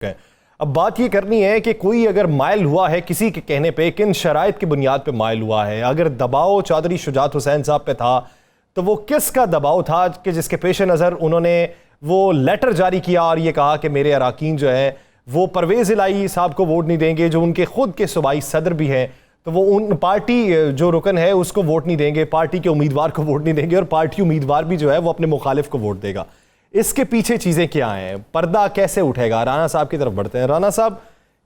है। अब बात ये करनी है कि कोई अगर मायल हुआ है किसी के कहने पे, किन शराइत की बुनियाद पे मायल हुआ है, अगर दबाव चौधरी शुजात हुसैन साहब पे था तो वो किसका दबाव था कि जिसके पेश नज़र उन्होंने वो लेटर जारी किया और ये कहा कि मेरे अराकीन जो है वो परवेज़ इलाही साहब को वोट नहीं देंगे, जो उनके खुद के सूबाई सदर भी हैं, तो वो उन पार्टी जो रुकन है उसको वोट नहीं देंगे, पार्टी के उम्मीदवार को वोट नहीं देंगे और पार्टी उम्मीदवार भी जो है वो अपने मुखालिफ को वोट देगा। इसके पीछे चीज़ें क्या हैं, पर्दा कैसे उठेगा? राना साहब की तरफ बढ़ते हैं। राना साहब,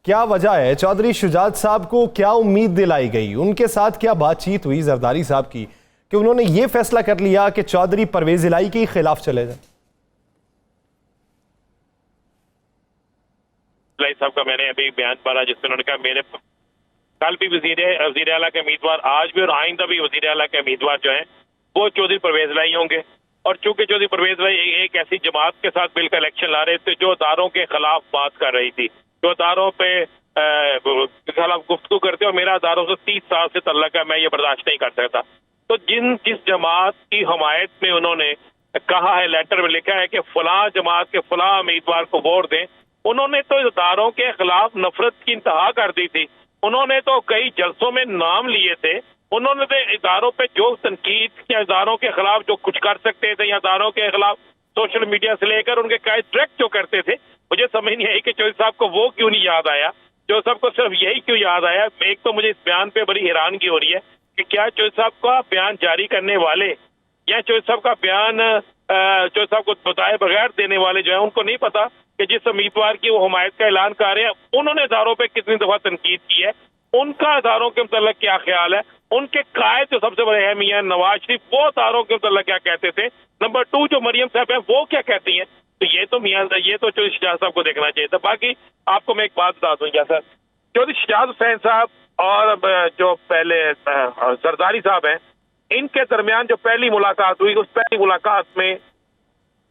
क्या वजह है, चौधरी शुजात साहब को क्या उम्मीद दिलाई गई, उनके साथ क्या बातचीत हुई जरदारी साहब की कि उन्होंने ये फैसला कर लिया कि चौधरी परवेज इलाही के खिलाफ चले जाए? साहब का मैंने अभी बयान पढ़ा जिसमें उन्होंने कहा मेरे कल भी वजीर आला के उम्मीदवार, आज भी और आइंदा भी वजीर आला के उम्मीदवार जो हैं वो चौधरी परवेज इलाही होंगे। और चूंकि चौधरी परवेज इलाही एक ऐसी जमात के साथ मिलकर इलेक्शन ला रहे थे जो अदारों के खिलाफ बात कर रही थी, जो अदारों पे खिलाफ गुफ्तगू करते, और मेरा अदारों से 30 साल से तल्लक है, मैं ये बर्दाश्त नहीं कर सकता। तो जिस जमात की हमायत में उन्होंने कहा है, लेटर में लिखा है कि फलां जमात के फलां उम्मीदवार को वोट दें, उन्होंने तो इदारों के खिलाफ नफरत की इंतहा कर दी थी। उन्होंने तो कई जलसों में नाम लिए थे, उन्होंने तो इदारों पे जो तनकीद या इदारों के खिलाफ जो कुछ कर सकते थे या इदारों के खिलाफ सोशल मीडिया से लेकर उनके कई ट्रैक जो करते थे, मुझे समझ नहीं आई कि चौधरी साहब को वो क्यों नहीं याद आया, चौधरी साहब को सिर्फ यही क्यों याद आया। एक तो मुझे इस बयान पे बड़ी हैरानगी हो रही है कि क्या चौधरी साहब का बयान जारी करने वाले या चौधरी साहब का बयान चौधरी साहब को बताए बगैर देने वाले जो है उनको नहीं पता कि जिस उम्मीदवार की वो हमायत का ऐलान कर रहे हैं उन्होंने इदारों पे कितनी दफा तनकीद की है, उनका इदारों के मतलब क्या ख्याल है, उनके कायद जो सबसे बड़े अहम है नवाज शरीफ, वो इदारों के मतलब क्या कहते थे, नंबर 2 जो मरियम साहब है वो क्या कहती हैं। तो ये तो चौधरी शुजात साहब को देखना चाहिए था। बाकी आपको मैं एक बात बता दूं, जैसा चौधरी शुजात हुसैन साहब और जो पहले जरदारी साहब हैं, इनके दरमियान जो पहली मुलाकात हुई, उस पहली मुलाकात में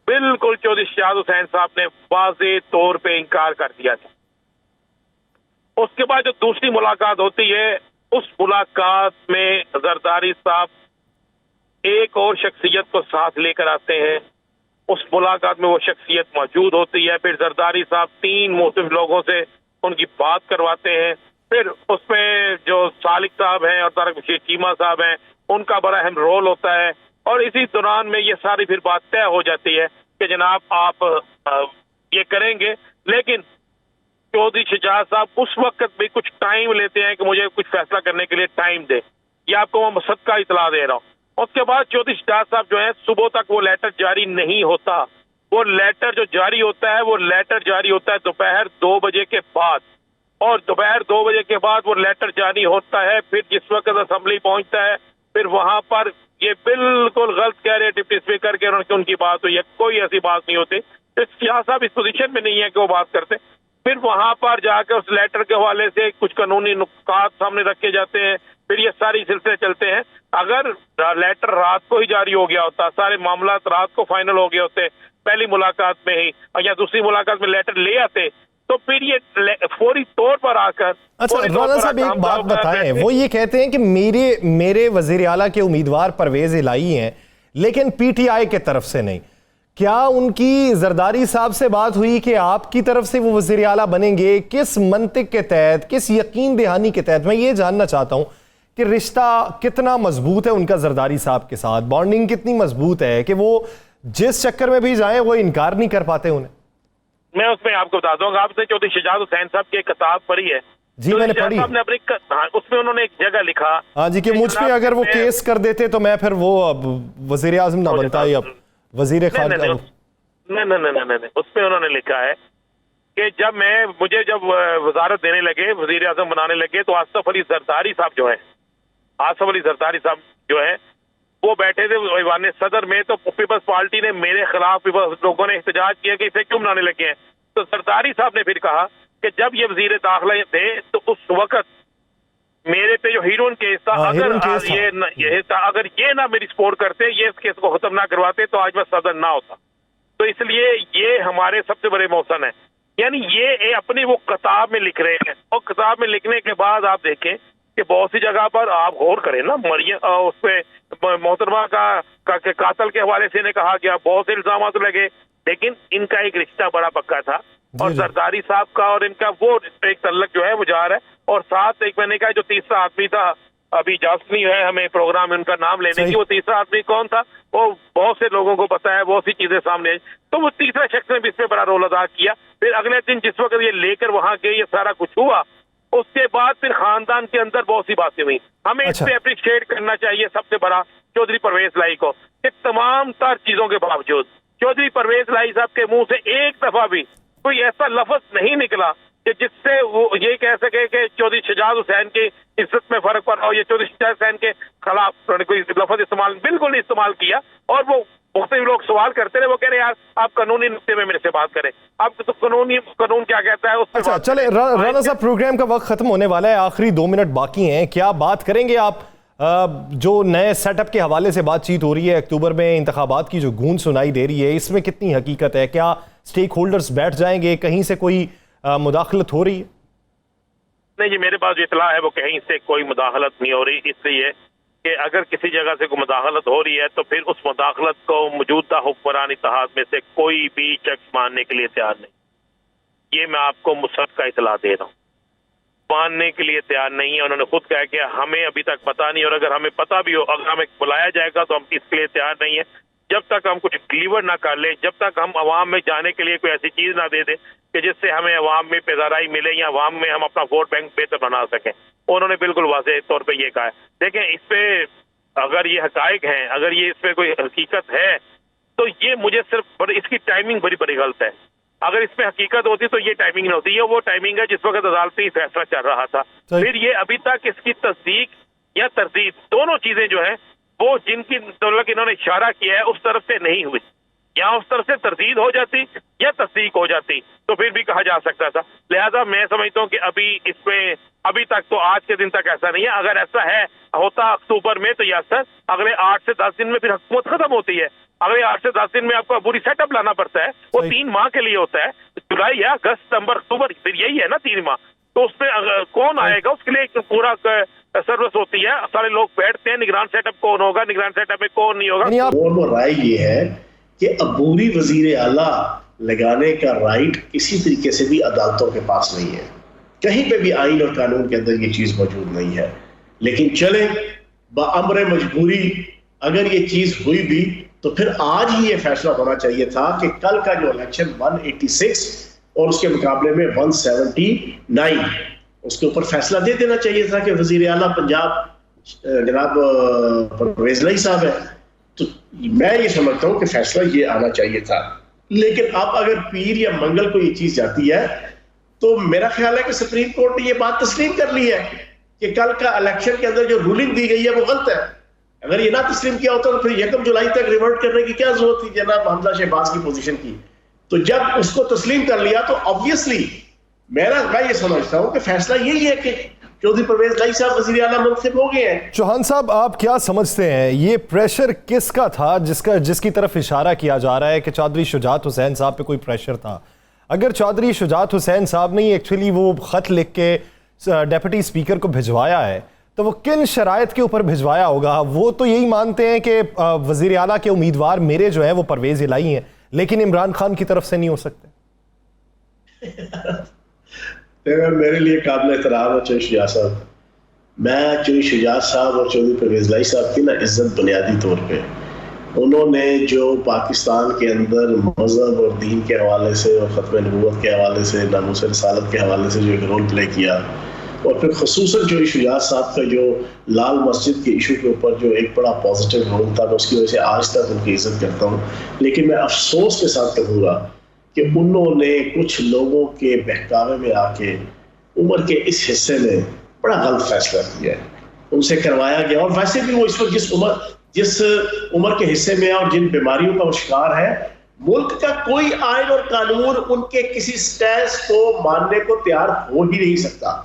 बिल्कुल चौधरी शुजात हुसैन साहब ने वाज़ेह तौर पे इनकार कर दिया था। उसके बाद जो दूसरी मुलाकात होती है, उस मुलाकात में जरदारी साहब एक और शख्सियत को साथ लेकर आते हैं, उस मुलाकात में वो शख्सियत मौजूद होती है। फिर जरदारी साहब 3 मुख्तलिफ लोगों से उनकी बात करवाते हैं, फिर उसमें जो सालिक साहब हैं और तारक बशीर चीमा साहब हैं उनका बड़ा अहम रोल होता है। और इसी दौरान में ये सारी फिर बात तय हो जाती है कि जनाब आप ये करेंगे। लेकिन चौधरी शुजात साहब उस वक्त भी कुछ टाइम लेते हैं कि मुझे कुछ फैसला करने के लिए टाइम दे, या आपको मैं सदका इतला दे रहा हूँ। उसके बाद चौधरी शुजात साहब जो है सुबह तक वो लेटर जारी नहीं होता। वो लेटर जो जारी होता है वो लेटर जारी होता है दोपहर 2 बजे के बाद, और दोपहर 2 बजे के बाद वो लेटर जारी होता है। फिर जिस वक्त असेंबली पहुंचता है, फिर वहां पर ये बिल्कुल गलत कह रहे डिप्टी स्पीकर के उनकी बात हुई है, कोई ऐसी बात नहीं होती। तो शाह साहब इस पोजीशन में नहीं है कि वो बात करते। फिर वहां पर जाकर उस लेटर के हवाले से कुछ कानूनी नुकात सामने रखे जाते हैं, फिर ये सारी सिलसिले चलते हैं। अगर लेटर रात को ही जारी हो गया होता, सारे मामला रात को फाइनल हो गए होते पहली मुलाकात में ही, या दूसरी मुलाकात में लेटर ले आते, तो फिर ये फौरी तौर पर आकर। अच्छा राना साहब, एक बात बताएं, वो ये कहते हैं कि मेरे वजीर आला के उम्मीदवार परवेज इलाही हैं लेकिन पीटीआई के तरफ से नहीं। क्या उनकी जरदारी साहब से बात हुई कि आपकी तरफ से वो वजीर आला बनेंगे? किस मंतिक के तहत, किस यकीन दहानी के तहत? मैं ये जानना चाहता हूं कि रिश्ता कितना मजबूत है उनका जरदारी साहब के साथ, बॉन्डिंग कितनी मजबूत है कि वो जिस चक्कर में भी जाए वो इनकार नहीं कर पाते उन्हें। मैं उसमें आपको बता दूंगा, आपने चौधरी शुजात हुसैन साहब की एक किताब पढ़ी है? जी मैंने पढ़ी। उसमें उन्होंने एक जगह लिखा, हाँ जी, कि मुझ पे अगर वो केस कर देते तो मैं फिर वो वजीर आजम ना बनता, या वजीर खारजा। नहीं, उसमें उन्होंने लिखा है कि जब वजारत देने लगे, वजीर आजम बनाने लगे, तो आसफ अली जरदारी साहब जो है वो बैठे थे ऐवान सदर में। तो पीपल्स पार्टी ने मेरे खिलाफ लोगों ने एहतजाज किया कि इसे क्यों बनाने लगे हैं। तो जरदारी साहब ने फिर कहा कि जब ये वजीर दाखिला थे तो उस वक्त मेरे पे जो हीरोइन केस था, अगर ये ना मेरी सपोर्ट करते, ये इस केस को खत्म ना करवाते, तो आज मैं सदर ना होता। तो इसलिए ये हमारे सबसे बड़े मोहसन है। यानी ये अपनी वो किताब में लिख रहे हैं, और किताब में लिखने के बाद आप देखें कि बहुत सी जगह पर आप गौर करें ना, मरियम उस पे मोहतरमा का कातल के हवाले से ने कहा गया, बहुत से इल्जाम लगे, लेकिन इनका एक रिश्ता बड़ा पक्का था। और जरदारी साहब का और इनका वो एक तल्लक जो है वो जा रहा है। और साथ एक मैंने कहा जो तीसरा आदमी था, अभी इजाजत नहीं है हमें प्रोग्राम में उनका नाम लेने की, वो तीसरा आदमी कौन था वो बहुत से लोगों को पता है, बहुत सी चीजें सामने आई। तो वो तीसरा शख्स ने भी इसमें बड़ा रोल अदा किया। फिर अगले दिन जिस वक्त ये लेकर वहां गए, ये सारा कुछ हुआ, उसके बाद फिर खानदान के अंदर बहुत सी बातें हुई। हमें इस पे अप्रिशिएट करना चाहिए सबसे बड़ा चौधरी परवेज लाई को, कि तमाम तर चीजों के बावजूद चौधरी परवेज लाई साहब के मुंह से एक दफा भी कोई ऐसा लफ्ज नहीं निकला कि जिससे वो ये कह सके कि चौधरी शुजात हुसैन की इज्जत में फर्क पड़ा हो, या चौधरी शुजात हुसैन के खिलाफ कोई लफ्ज इस्तेमाल बिल्कुल नहीं इस्तेमाल किया। और वो बहुत से लोग सवाल करते रहे, वो कह रहे यार आप कानूनी नुक्ते में मेरे से बात करें, आप तो कानून क्या कहता है उस पर। अच्छा चले राना साहब, प्रोग्राम का वक्त खत्म होने वाला है, आखिरी 2 मिनट बाकी हैं, क्या बात करेंगे आप जो नए सेटअप के हवाले से बातचीत हो रही है, अक्टूबर में इंतखाबात की जो गूंज सुनाई दे रही है, इसमें कितनी हकीकत है? क्या स्टेक होल्डर्स बैठ जाएंगे? कहीं से कोई मुदाखलत हो रही है? नहीं जी, मेरे पास जो इतला है वो कहीं से कोई मुदाखलत नहीं हो रही, इसलिए कि अगर किसी जगह से कोई मुदाखलत हो रही है तो फिर उस मुदाखलत को मौजूदा हुक्मरान इत्तेहाद में से कोई भी शख्स मानने के लिए तैयार नहीं। ये मैं आपको मुसद का इतला दे रहा हूँ, मानने के लिए तैयार नहीं है। उन्होंने खुद कहा कि हमें अभी तक पता नहीं, और अगर हमें पता भी हो, अगर हमें बुलाया जाएगा तो हम इसके लिए तैयार नहीं है। जब तक हम कुछ डिलीवर ना कर ले, जब तक हम अवाम में जाने के लिए कोई ऐसी चीज ना दे दे कि जिससे हमें अवाम में पेदाराई मिले या अवाम में हम अपना वोट बैंक बेहतर बना सकें। उन्होंने बिल्कुल वाज़ेह तौर पे ये कहा है। देखें, इस पे अगर ये हकायक हैं, अगर ये इस पे कोई हकीकत है तो ये मुझे सिर्फ इसकी टाइमिंग बड़ी गलत है। अगर इसमें हकीकत होती तो ये टाइमिंग नहीं होती। ये वो टाइमिंग है जिस वक्त अदालती फैसला चल रहा था। फिर ये अभी तक इसकी तस्दीक या तरदीद दोनों चीजें जो है वो जिनकी मतलब इन्होंने इशारा किया है उस तरफ से नहीं हुई। या उस तरफ से तरदीद हो जाती या तस्दीक हो जाती तो फिर भी कहा जा सकता था। लिहाजा मैं समझता हूँ कि अभी इसमें अभी तक तो आज के दिन तक ऐसा नहीं है। अगर ऐसा है होता अक्टूबर में तो यस सर, अगले 8 से 10 दिन में फिर हुकूमत खत्म होती है। अगले 8 से 10 दिन में आपको पूरी सेटअप लाना पड़ता है, वो 3 माह के लिए होता है, जुलाई या अगस्त सितंबर अक्टूबर, फिर यही है ना 3 माह। तो उसमें कौन आएगा उसके लिए एक पूरा सर्विस होती है, सारे लोग बैठते हैं, निगरान सेटअप कौन होगा, निगरान सेटअप में कौन नहीं होगा। और वो राय ये है कि अबूरी वजीर आला लगाने का राइट किसी तरीके से भी अदालतों के पास नहीं है, कहीं पे भी आइन और कानून के अंदर ये चीज मौजूद नहीं है। लेकिन चले बअम्र मजबूरी अगर ये चीज हुई भी तो फिर आज ही ये फैसला होना चाहिए था कि कल का जो इलेक्शन 186 और उसके मुकाबले में 179 उसके ऊपर फैसला दे देना चाहिए था कि वजीर आला पंजाब जनाब परवेज लाई साहब है। तो मैं ये समझता हूँ कि फैसला ये आना चाहिए था। लेकिन अब अगर पीर या मंगल को ये चीज जाती है तो मेरा ख्याल है कि सुप्रीम कोर्ट ने ये बात तस्लीम कर ली है कि कल का इलेक्शन के अंदर जो रूलिंग दी गई है वो गलत है। अगर ये ना तस्लीम किया होता तो फिर 1 जुलाई तक रिवर्ट करने की क्या जरूरत थी जनाब हमजा शहबाज की पोजीशन की। तो जब उसको तस्लीम कर लिया तो ऑब्वियसली मैं ये समझता हूं कि फैसला यही है कि चौधरी परवेज लाई साहब वजीर आला मुंतखब हो गए हैं। चौहान साहब, आप क्या समझते हैं ये प्रेशर किसका था जिसकी तरफ इशारा किया जा रहा है कि चौधरी शुजात हुसैन साहब पे कोई प्रेशर था? अगर चौधरी शुजात हुसैन साहब ने एक्चुअली वो खत लिख के डेप्यूटी स्पीकर को भिजवाया है तो वो किन शराइत के ऊपर भिजवाया होगा? वो तो यही मानते हैं कि वजीर आला के उम्मीदवार मेरे जो है वो परवेज इलाही हैं, लेकिन इमरान खान की तरफ से नहीं हो सकते। मेरे लिए काबिल एहतराम है चौधरी शुजात साहब। मैं चौधरी शुजात साहब और चौधरी परवेज लाई साहब की ना इज्जत बुनियादी तौर पे, उन्होंने जो पाकिस्तान के अंदर मजहब और दीन के हवाले से और ख़त्म नबूवत के हवाले से, नामूस रिसालत के हवाले से जो एक रोल प्ले किया, और फिर ख़ुसूसन चौधरी शुजात साहब का जो लाल मस्जिद के इशू के ऊपर जो एक बड़ा पॉजिटिव रोल था, मैं उसकी वजह से आज तक उनकी इज्जत करता हूँ। लेकिन मैं अफसोस के साथ कहूँगा कि उन्होंने कुछ लोगों के बहकावे में आके उम्र के इस हिस्से में बड़ा गलत फैसला किया है, उनसे करवाया गया। और वैसे भी वो इस वक्त जिस उम्र के हिस्से में और जिन बीमारियों का वो शिकार है, मुल्क का कोई आइन और कानून उनके किसी स्टैंस को मानने को तैयार हो ही नहीं सकता।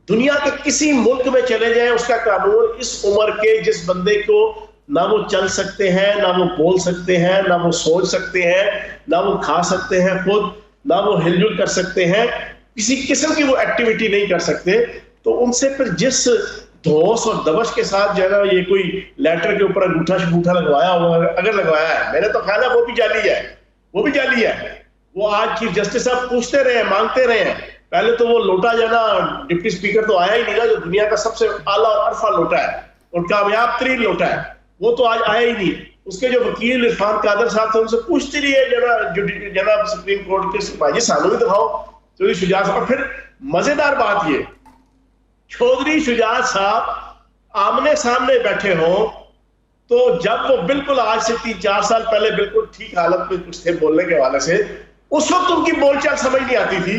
दुनिया के किसी मुल्क में चले जाए उसका कानून इस उम्र के जिस बंदे को ना वो चल सकते हैं, ना वो बोल सकते हैं, ना वो सोच सकते हैं, ना वो खा सकते हैं खुद, ना वो हिलजुल कर सकते हैं, किसी किस्म की वो एक्टिविटी नहीं कर सकते। तो उनसे फिर जिस धोस और दबश के साथ जो है ये कोई लेटर के ऊपर अंगूठा लगवाया हुआ, अगर लगवाया है, मैंने तो ख्याल है वो भी जाली है, वो भी जाली है। वो आज चीफ जस्टिस साहब पूछते रहे हैं, मांगते रहे हैं। पहले तो वो लोटा जो ना डिप्टी स्पीकर तो आया ही नहीं ना, जो दुनिया का सबसे आला और अरफा लोटा है और कामयाब तरीन लोटा है, वो तो आज आया ही नहीं। उसके जो वकील इरफान कादर साहब थे उनसे पूछती रही है जनाब सुप्रीम कोर्ट के सिपाही सानू भी दिखाओ चौधरी शुजात साहब। और फिर मजेदार बात ये, चौधरी शुजात साहब आमने सामने बैठे हो तो जब वो बिल्कुल आज से 3-4 साल पहले बिल्कुल ठीक हालत में कुछ थे बोलने के हवाले से, उस वक्त उनकी बोलचाल समझ नहीं आती थी।